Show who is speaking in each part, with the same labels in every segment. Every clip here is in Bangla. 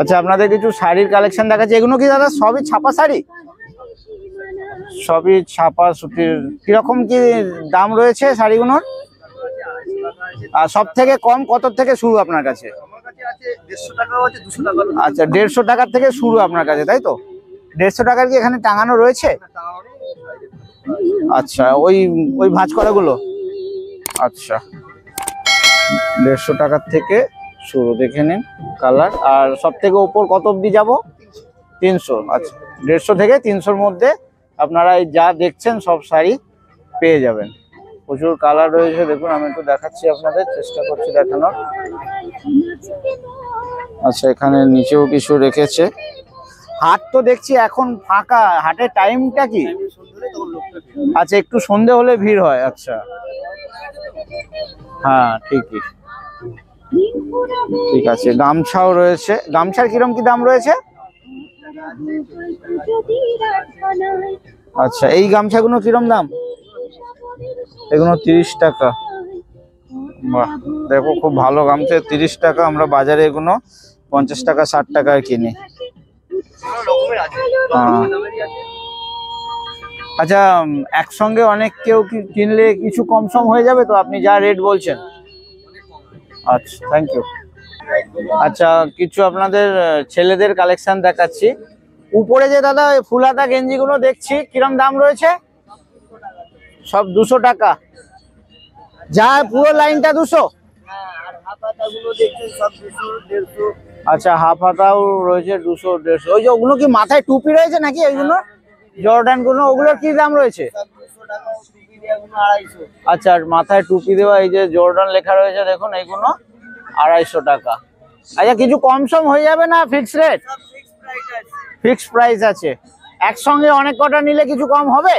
Speaker 1: আচ্ছা, আপনাদের কিছু শাড়ির কালেকশন দেখাচ্ছে। এগুলো কি দাদা সবই ছাপা শাড়ি? সবই ছাপা সুতির। কিরকম কি দাম রয়েছে শাড়িগুলোর? আর সব থেকে কম কত থেকে শুরু আপনার কাছে? আচ্ছা, 150 টাকার থেকে শুরু আপনার কাছে, তাই তো? 150 টাকার কি এখানে টাঙানো রয়েছে? আচ্ছা, ওই ওই ভাঁজ করাগুলো। আচ্ছা, 150 টাকার থেকে শুরু, দেখে নিন কালার। আর সব থেকে উপর কত অবধি যাব? 300। আচ্ছা, 150 থেকে 300-র মধ্যে আপনারা এই যা দেখছেন সব শাড়ি পেয়ে যাবেন। প্রচুর কালার রয়েছে, দেখুন আমি একটু দেখাচ্ছি আপনাদের, চেষ্টা করছি দেখানোর। আচ্ছা, এখানে নিচেও কিছু রেখেছে। হাট তো দেখছি এখন ফাঁকা, হাটের টাইমটা কি? আচ্ছা, একটু সন্ধে হলে ভিড় হয়। আচ্ছা, হ্যাঁ ঠিকই, ঠিক আছে। গামছাও রয়েছে। গামছার কিরম কি দাম রয়েছে? আচ্ছা, এই গামছাগুলো কিরম দাম? এগুলো 30 টাকা। বাহ, দেখো খুব ভালো গামছা, 30 টাকা। আমরা বাজারে এগুলো 50 টাকা 60 টাকায় কিনি। আচ্ছা, একসঙ্গে অনেক কেউ কিনলে কিছু কম সম হয়ে যাবে তো, আপনি যা রেট বলছেন? আচ্ছা, থ্যাংক ইউ। আচ্ছা, কিছু আপনাদের ছেলেদের কালেকশন দেখাচ্ছি। উপরে যে দাদা ফুল হাতা গেঞ্জিগুলো দেখছি, কিরম দাম রয়েছে? সব 200 টাকা? যা পুরো লাইনটা 200? আচ্ছা, হাফ হাতাও রয়েছে 200 150। ওই যে ওগুলো কি মাথায় টুপি রয়েছে নাকি? ওইগুলো জর্ডান গুলো, ওগুলোর কি দাম রয়েছে? আচ্ছা, আর মাথায় টুপি দেওয়া এই যে জর্ডান লেখা রয়েছে দেখুন, এইগুলো 250 টাকা। আচ্ছা, কিছু কম সম হয়ে যাবে না? Fix rate? ফিক্স প্রাইস আছে। একসঙ্গে অনেক কটা নিলে কিছু কম হবে?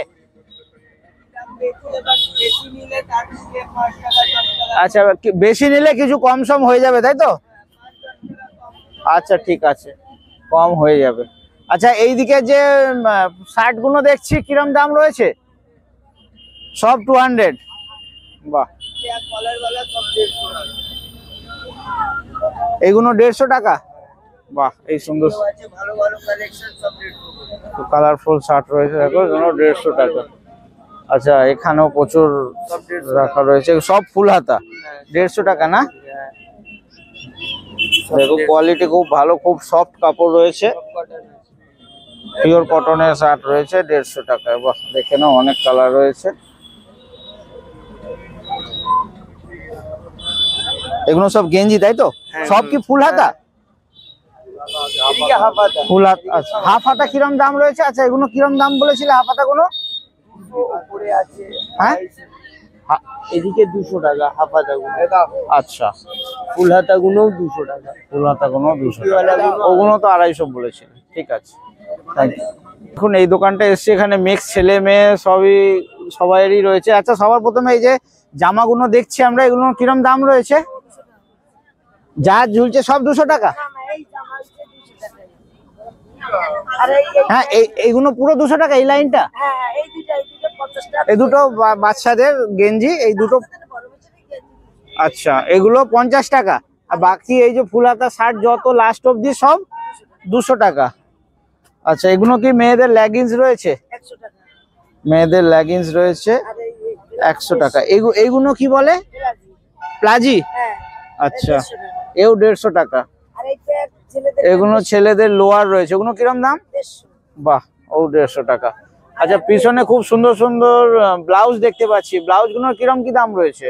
Speaker 1: আচ্ছা, বেশি নিলে কিছু কম সম হয়ে যাবে, তাই তো? আচ্ছা, ঠিক আছে, কম হয়ে যাবে। আচ্ছা, এইদিকে যে শার্ট গুলো দেখছি, কিরম দাম রয়েছে? সব 200? বাহ, এইগুলো 150 টাকা? বাহ, এই সুন্দর কালারফুল শার্ট রয়েছে, দেখো এগুলো 150 টাকা। আচ্ছা, এখানেও প্রচুর রাখা রয়েছে, সব ফুল হাতা 150 টাকা না? দেখো কোয়ালিটি খুব ভালো, খুব সফট কাপড় রয়েছে, পিওর কটনের শার্ট রয়েছে 150 টাকায়। বাহ, দেখে নাও, অনেক কালার রয়েছে। এগুলো সব গেঞ্জি, তাই তো? সব কি ফুল হাতা? ফুল হাতা। আচ্ছা, হাফ হাতা কিরম দাম রয়েছে? আচ্ছা, এগুলো কিরম দাম বলেছিলে হাফ হাতা গুলো? হ্যাঁ,
Speaker 2: এদিকে 200 টাকা হাফ হাতা গুলো।
Speaker 1: আচ্ছা,
Speaker 2: ফুল হাতা গুলো 200 টাকা।
Speaker 1: ফুল হাতা গুলো 200 টাকা। ওগুলো তো 250 বলেছিলে, ঠিক আছে, থ্যাংক ইউ। এখন এই দোকানটা এসছে, এখানে মিক্স ছেলে মেয়ে সবাইয়েরই রয়েছে। আচ্ছা, সবার প্রথমে এই যে জামাগুলো দেখছি আমরা, এগুলো কিরম দাম রয়েছে? যা ঝুলছে সব 200 টাকা? হ্যাঁ, এইগুলো পুরো 200 টাকা, এই লাইনটা? এই দুটো বাচ্চাদের গেঞ্জি, এই দুটো। আচ্ছা, এগুলো 50 টাকা। আর বাকি এই যে ফুল হাতা শার্ট যত লাস্ট অবধি সব 200 টাকা। আচ্ছা, এগুলো কি মেয়েদের লেগিংস রয়েছে? মেয়েদের লেগিংস রয়েছে 100 টাকা। এইগুলো কি বলে? প্লাজি? আচ্ছা, এও 150 টাকা। এগুলো ছেলেদের লোয়ার রয়েছে, ওগুলো কিরম দাম? বাহ, ও 150 টাকা। আচ্ছা, পিছনে খুব সুন্দর সুন্দর ব্লাউজ দেখতে পাচ্ছি, ব্লাউজ গুলো কিরম কি দাম রয়েছে?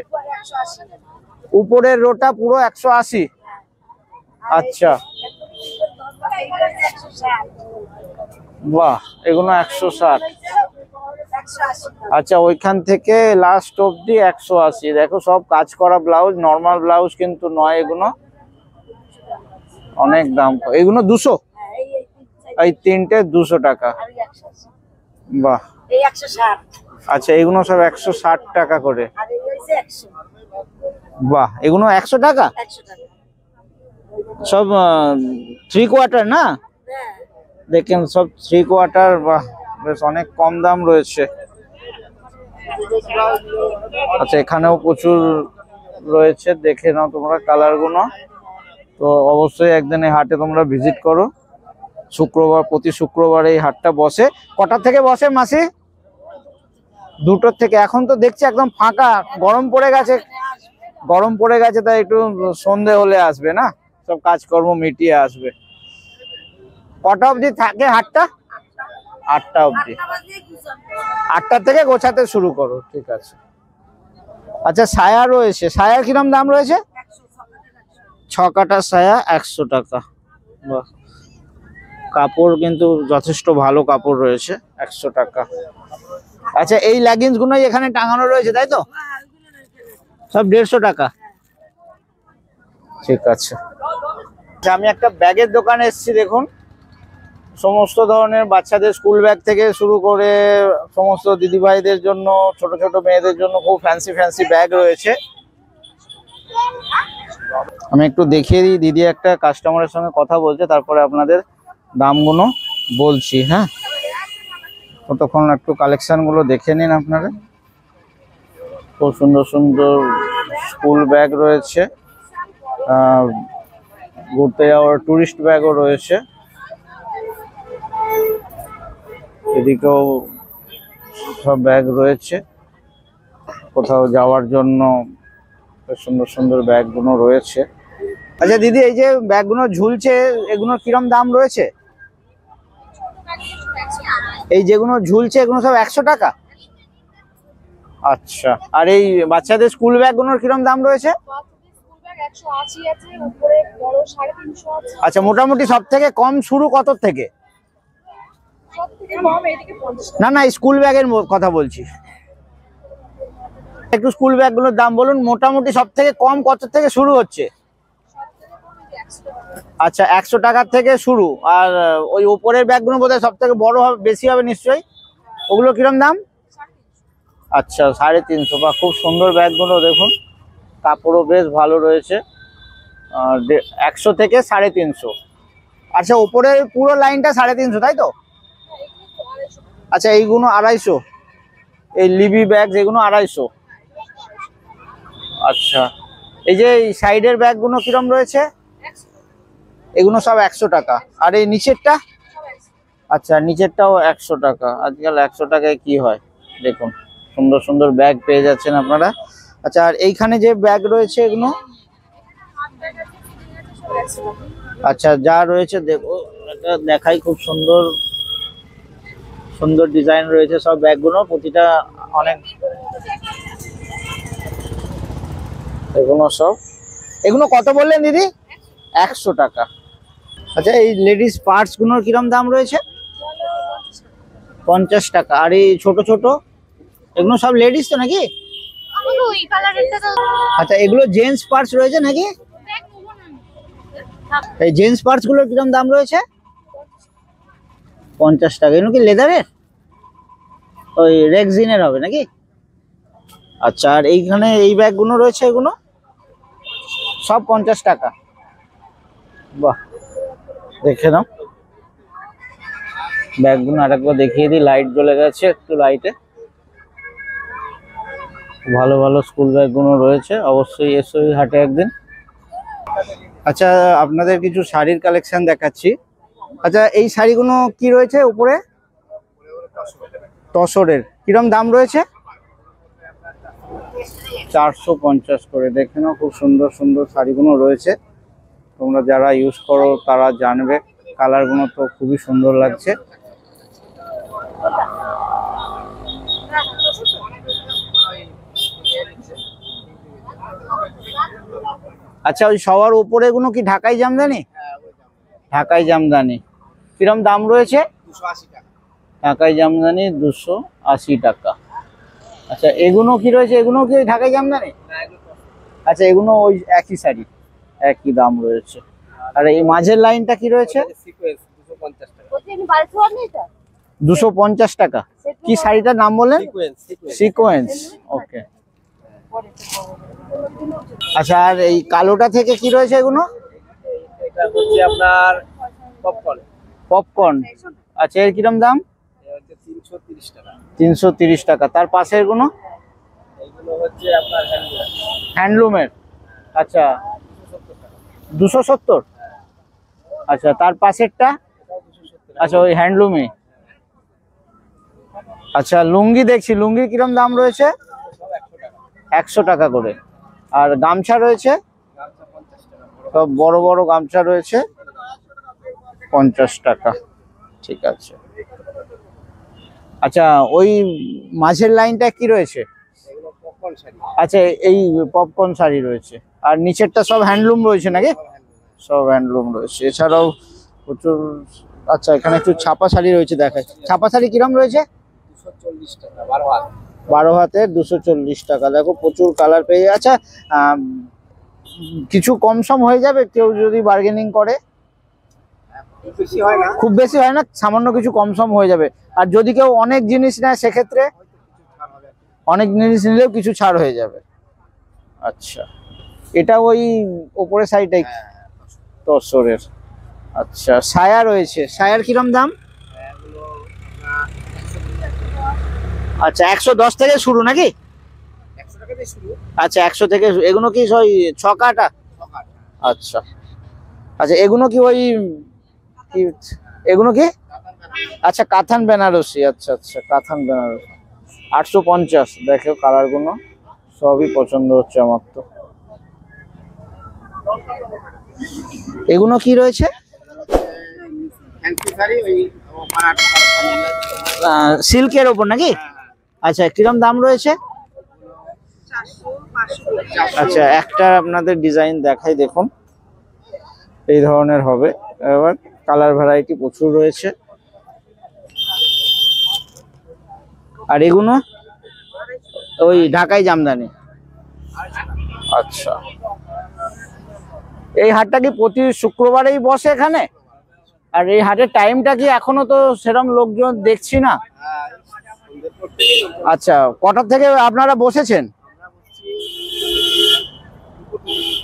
Speaker 1: উপরের রোটা পুরো 180? আচ্ছা, বাহ, এগুলো 160। আচ্ছা, ওইখান থেকে লাস্ট অবধি 180। দেখো সব কাজ করা ব্লাউজ, নর্মাল ব্লাউজ কিন্তু নয় এগুলো, অনেক দাম। এগুলো 200? এই তিনটে 200 টাকা। বাহ, আচ্ছা, এগুলো সব 160 টাকা করে। বাহ, এগুলো 100 টাকা সব? 3 কোয়ার্টার না? দেখেন সব 3 কোয়ার্টার। বাহ, বেশ অনেক কম দাম রয়েছে। আচ্ছা, এখানেও প্রচুর রয়েছে, দেখে নাও তোমরা কালার গুলো, তো অবশ্যই একদিন এই হাটে তোমরা ভিজিট করো। শুক্রবার, প্রতি শুক্রবার এই হাটটা বসে। কটা থেকে বসে মাসি? 2টোর থেকে। এখন তো দেখছি একদম ফাঁকা, গরম পড়ে গেছে। গরম পড়ে গেছে তাই একটু সন্ধে হলে আসবে না, সব কাজকর্ম মিটিয়ে আসবে। কটা অবধি থাকে হাটটা? 8টা অবধি। 8টা থেকে গোছাতে শুরু করো, ঠিক আছে। আচ্ছা, সায়া রয়েছে। সায়ার কিরম দাম রয়েছে? 6 কাটা সায়া 100 টাকা। বাহ, কাপড় কিন্তু যথেষ্ট ভালো কাপড় রয়েছে, 100 টাকা। আচ্ছা, এই লেগিংস গুলোই এখানে টাঙানো রয়েছে তাই তো? সব 150 টাকা, ঠিক আছে। আমি একটা ব্যাগের দোকানে এসেছি। দেখুন, সমস্ত ধরনের বাচ্চাদের স্কুল ব্যাগ থেকে শুরু করে সমস্ত দিদিভাইদের জন্য, ছোট ছোট মেয়েদের জন্য খুব ফ্যান্সি ফ্যান্সি ব্যাগ রয়েছে। আমি একটু দেখিয়ে দিই। দিদি একটা কাস্টমারের সঙ্গে কথা বলছে, তারপরে আপনাদের দামগুলো বলছি। হ্যাঁ, ততক্ষণ একটু কালেকশন গুলো দেখে নিন আপনারা। খুব সুন্দর সুন্দর স্কুল ব্যাগ রয়েছে, ঘুরতে যাওয়ার টুরিস্ট ব্যাগও রয়েছে। এদিকেও সব ব্যাগ রয়েছে, কোথাও যাওয়ার জন্য সুন্দর সুন্দর ব্যাগগুলো রয়েছে। আচ্ছা দিদি, এই যে ব্যাগগুলো ঝুলছে, এগুলো কিরম দাম রয়েছে? এই যেগুলো ঝুলছে এগুলো সব 100 টাকা? আচ্ছা, আর এই বাচ্চাদের স্কুল ব্যাগগুলোর কিরম দাম রয়েছে? আচ্ছা, মোটামুটি সব থেকে কম শুরু কত থেকে? না না, স্কুল ব্যাগের কথা বলছি। একটু স্কুল ব্যাগগুলোর দাম বলুন, মোটামুটি সব থেকে কম কত থেকে শুরু হচ্ছে? আচ্ছা, 100 টাকার থেকে শুরু। আর ওই উপরের ব্যাগগুলো বোধহয় সব থেকে বড় হবে, বেশি হবে নিশ্চয়ই। ওগুলো কিরম দাম? আচ্ছা, 350। বা খুব সুন্দর ব্যাগগুলো দেখুন, কাপড়ও বেশ ভালো রয়েছে। 100 থেকে 350। আচ্ছা, উপরের পুরো লাইনটা 350 তাই তো? আচ্ছা, এইগুলো 250। এই লিবি ব্যাগ যেগুলো 250। আচ্ছা, এই যে সাইডের ব্যাগগুলো কিরম রয়েছে? এগুলো সব 100 টাকা। আর এই নিচেরটা? আচ্ছা, নিচেরটাও 100 টাকা। আজকাল 100 টাকায় কি হয় দেখুন, সুন্দর সুন্দর ব্যাগ পেয়ে যাচ্ছেন আপনারা। আচ্ছা, আর এইখানে যে ব্যাগ রয়েছে এগুলো? আচ্ছা, যা রয়েছে দেখো, এটা দেখাই, খুব সুন্দর সুন্দর ডিজাইন রয়েছে সব ব্যাগগুলো, প্রতিটা অনেক। এগুলো সব, এগুলো কত বললেন দিদি? 100 টাকা। আচ্ছা, এই লেডিস পার্টস গুলোর কিরম দাম রয়েছে? 50 টাকা। আর এই ছোট ছোট এগুলো সব লেডিস তো নাকি? আচ্ছা, এগুলো জেন্টস পার্টস রয়েছে নাকি? এই জেন্টস পার্টস গুলোর কিরম দাম রয়েছে? 50 টাকা। এগুলো কি লেদারের? ওই রেক্সিনের হবে নাকি? আচ্ছা, আর এইখানে এই ব্যাগগুলো রয়েছে, এগুলো সব 50 টাকা। বাহ, দেখে নাও ব্যাগগুলো। আরেকবার দেখিয়ে দিই, লাইট জ্বলে গেছে, একটু লাইটে। ভালো ভালো স্কুল ব্যাগগুলো রয়েছে, অবশ্যই এসো এই হাটে একদিন। আচ্ছা, আপনাদের কিছু শাড়ির কালেকশন দেখাচ্ছি। আচ্ছা, এই শাড়িগুলো কি রয়েছে উপরে? তসরের। কিরম দাম রয়েছে? 450 করে। দেখে নাও, খুব সুন্দর সুন্দর শাড়িগুলো রয়েছে। তোমরা যারা ইউজ করো তারা জানবে, কালারগুলো তো খুবই সুন্দর লাগছে। আচ্ছা, ওই সবার উপরে গুলো কি ঢাকাই জামদানি? ঢাকাই জামদানি। কিরম দাম রয়েছে?
Speaker 2: 280 টাকা।
Speaker 1: ঢাকাই জামদানি 280 টাকা। আচ্ছা, এগুলো কি রয়েছে? এগুলো কি ঢাকাই জামদানি? আচ্ছা, এগুলো ওই একই শাড়ি, একই দাম রয়েছে। আর এই মাঝের লাইনটা কি রয়েছে?
Speaker 2: সিকোয়েন্স 250 টাকা।
Speaker 1: 250 টাকা। কি শাড়িটার নাম বললেন?
Speaker 2: সিকোয়েন্স।
Speaker 1: সিকোয়েন্স, ওকে। আচ্ছা, আর এই কালোটা থেকে কি রয়েছে এগুলো?
Speaker 2: এটা হচ্ছে আপনার পপকর্ন।
Speaker 1: পপকর্ন। আচ্ছা, এর কিরম দাম?
Speaker 2: এটা হচ্ছে 330 টাকা।
Speaker 1: 330 টাকা। তার পাশের গুলো?
Speaker 2: এইগুলো হচ্ছে আপনার
Speaker 1: হ্যান্ডলুমের। আচ্ছা, 270। আচ্ছা, তার পাশেরটা? আচ্ছা, ওই হ্যান্ডলুমে। আচ্ছা, লুঙ্গি দেখছি, লুঙ্গির কিরম দাম রয়েছে? 100 টাকা করে। আর গামছা রয়েছে? সব বড় বড় গামছা রয়েছে 50 টাকা। ঠিক আছে। আচ্ছা, ওই মাঝের লাইনটা কি রয়েছে? আচ্ছা, এই পপকর্ন শাড়ি রয়েছে। আর নিচেরটা সব হ্যান্ডলুম রয়েছে নাকি? সব হ্যান্ডলুম রয়েছে। এছাড়াও প্রচুর। আচ্ছা, এখানে একটু ছাপা শাড়ি রয়েছে, দেখায়। ছাপা শাড়ি কিরম রয়েছে?
Speaker 2: 240 টাকা 12 হাত।
Speaker 1: 12 হাতের 240 টাকা। দেখো প্রচুর কালার পেয়ে। আচ্ছা, কিছু কম সম হয়ে যাবে কেউ যদি বার্গেনিং করে?
Speaker 2: বেশি হয় না,
Speaker 1: খুব বেশি হয় না, সামান্য কিছু কম সম হয়ে যাবে। আর যদি কেউ অনেক জিনিস নেয় সেক্ষেত্রে? অনেক জিনিস নিলেও কিছু ছাড় হয়ে যাবে। আচ্ছা, এটা ওই উপরের সাইডটাই তসরের। আচ্ছা, সায়া রয়েছে। সায়ার কিরম দাম? আচ্ছা, 110 থেকে শুরু নাকি?
Speaker 2: 100 টাকা দিয়ে শুরু।
Speaker 1: আচ্ছা, 100 থেকে। এগুলো কি ওই ছকাটা? আচ্ছা আচ্ছা, এগুলো কি ওই কি, এগুলো কি? আচ্ছা, কাতান বেনারসি। আচ্ছা আচ্ছা, কাতান বেনারসি 850। দেখো কালার গুলো সবই পছন্দ হচ্ছে আমার তো। এগুলো কি রয়েছে?
Speaker 2: ফ্যান্সি শাড়ি, ওই
Speaker 1: সিল্কের ওপর নাকি? আচ্ছা, কিরম দাম রয়েছে? আচ্ছা, একটা আপনাদের ডিজাইন দেখাই, দেখুন এই ধরনের হবে। এবার কালার ভ্যারাইটি প্রচুর রয়েছে। আর এগুলো ওই ঢাকাই জামদানি। আচ্ছা, এই হাটটা কি প্রতি শুক্রবারেই বসে এখানে? আর এই হাটের টাইমটা কি? এখনো তো সেরকম লোকজন দেখছি না। আচ্ছা, কটার থেকে আপনারা বসেছেন?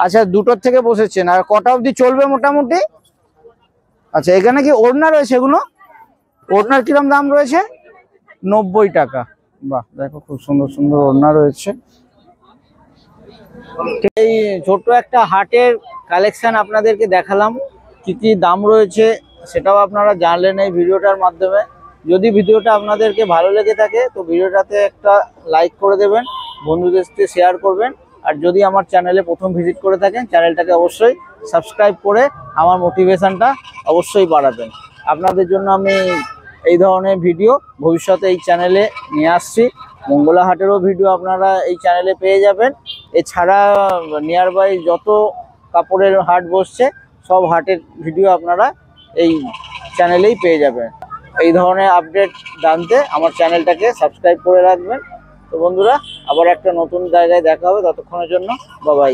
Speaker 1: আচ্ছা, 2টোর থেকে বসেছেন। আর কটা অবধি চলবে মোটামুটি? আচ্ছা, এখানে কি ওড়না রয়েছে? এগুলো ওড়নার কিরম দাম রয়েছে? 90 টাকা। বাহ, দেখো খুব সুন্দর সুন্দর ওড়না রয়েছে। এই ছোট্ট একটা হাটের কালেকশন আপনাদেরকে দেখালাম। কি কি দাম রয়েছে সেটাও আপনারা জানলেন এই ভিডিওটার মাধ্যমে। যদি ভিডিওটা আপনাদেরকে ভালো লেগে থাকে তো ভিডিওটাতে একটা লাইক করে দেবেন, বন্ধুদের সাথে শেয়ার করবেন। আর যদি আমার চ্যানেলে প্রথম ভিজিট করে থাকেন, চ্যানেলটাকে অবশ্যই সাবস্ক্রাইব করে আমার মোটিভেশনটা অবশ্যই বাড়াবেন। আপনাদের জন্য আমি এই ধরনের ভিডিও ভবিষ্যতে এই চ্যানেলে নিয়ে আসছি। মঙ্গলা হাটেরও ভিডিও আপনারা এই চ্যানেলে পেয়ে যাবেন। এছাড়া নিয়ার বাই যত কাপড়ের হাট বসছে সব হাটের ভিডিও আপনারা এই চ্যানেলেই পেয়ে যাবেন। এই ধরনের আপডেট জানতে আমার চ্যানেলটাকে সাবস্ক্রাইব করে রাখবেন। তো বন্ধুরা, আবার একটা নতুন জায়গায় দেখা হবে। ততক্ষণের জন্য বাই বাই।